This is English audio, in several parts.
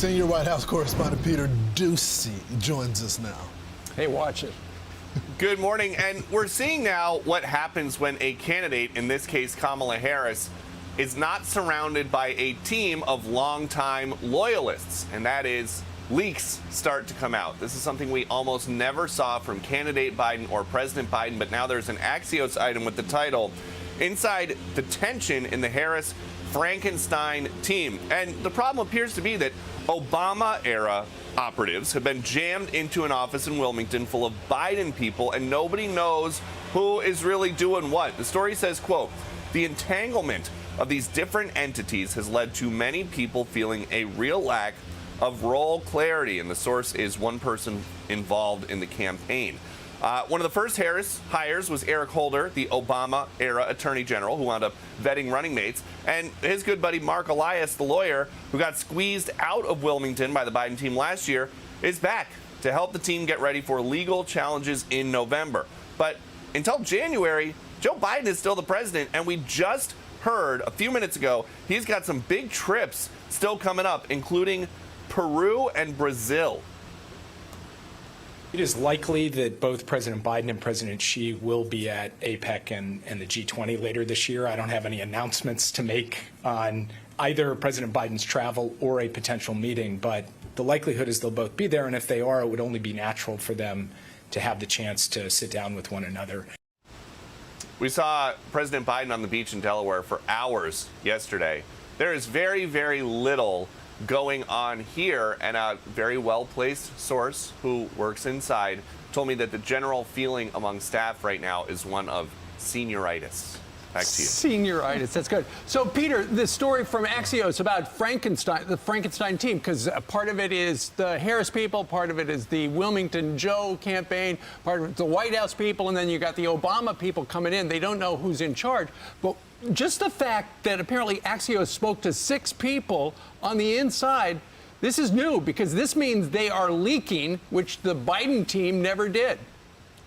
Senior White House correspondent Peter Doocy joins us now. Hey, watch it. Good morning, and we're seeing now what happens when a candidate, in this case Kamala Harris, is not surrounded by a team of longtime loyalists, and that is leaks start to come out. This is something we almost never saw from candidate Biden or President Biden, but now there's an Axios item with the title, Inside the Tension in the Harris Frankenstein Team. And the problem appears to be that Obama-era operatives have been jammed into an office in Wilmington full of Biden people, and nobody knows who is really doing what. The story says, quote, the entanglement of these different entities has led to many people feeling a real lack of role clarity, and the source is one person involved in the campaign. One of the first Harris hires was Eric Holder, the Obama-era Attorney General, who wound up vetting running mates, and his good buddy Mark Elias, the lawyer, who got squeezed out of Wilmington by the Biden team last year, is back to help the team get ready for legal challenges in November. But until January, Joe Biden is still the president, and we just heard a few minutes ago he's got some big trips still coming up, including Peru and Brazil. It is likely that both President Biden and President Xi will be at APEC and the G20 later this year. I don't have any announcements to make on either President Biden's travel or a potential meeting, but the likelihood is they'll both be there, and if they are, it would only be natural for them to have the chance to sit down with one another. We saw President Biden on the beach in Delaware for hours yesterday. There is very, very little going on here, and a very well-placed source who works inside told me that the general feeling among staff right now is one of senioritis. Back to you. Senioritis, that's good. So, Peter, the story from Axios about Frankenstein, the Frankenstein team, because part of it is the Harris people, part of it is the Wilmington Joe campaign, part of it the White House people, and then you got the Obama people coming in. They don't know who's in charge. But just the fact that apparently Axios spoke to 6 people on the inside, this is new, because this means they are leaking, which the Biden team never did.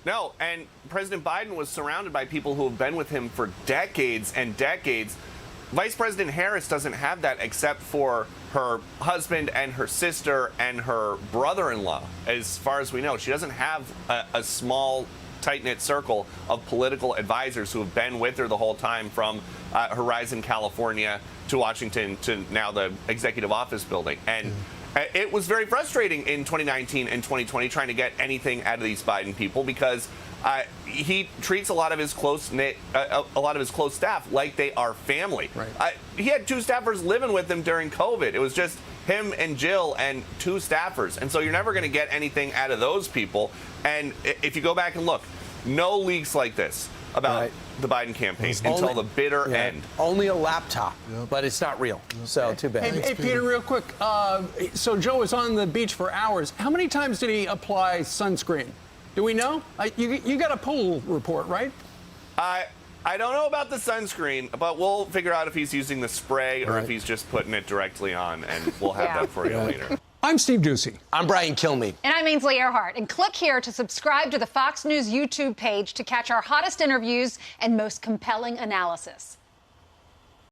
No, and President Biden was surrounded by people who have been with him for decades and decades. Vice President Harris doesn't have that except for her husband and her sister and her brother-in-law, as far as we know. She doesn't have a small, tight-knit circle of political advisors who have been with her the whole time, from Horizon, California, to Washington, to now the executive office building. And it was very frustrating in 2019 and 2020 trying to get anything out of these Biden people, because he treats a lot of his close staff like they are family. Right. He had 2 staffers living with him during COVID. It was just him and Jill and 2 staffers, and so you're never going to get anything out of those people. And if you go back and look, no leaks like this about the Biden campaign until the bitter end. Only a laptop, but it's not real. So too bad. Hey, Peter, real quick. So Joe was on the beach for hours. How many times did he apply sunscreen? Do we know? You got a pool report, right? I don't know about the sunscreen, but we'll figure out if he's using the spray or if he's just putting it directly on, and we'll have that for you later. I'm Steve Doocy. I'm Brian Kilmeade. And I'm Ainsley Earhart. And click here to subscribe to the Fox News YouTube page to catch our hottest interviews and most compelling analysis.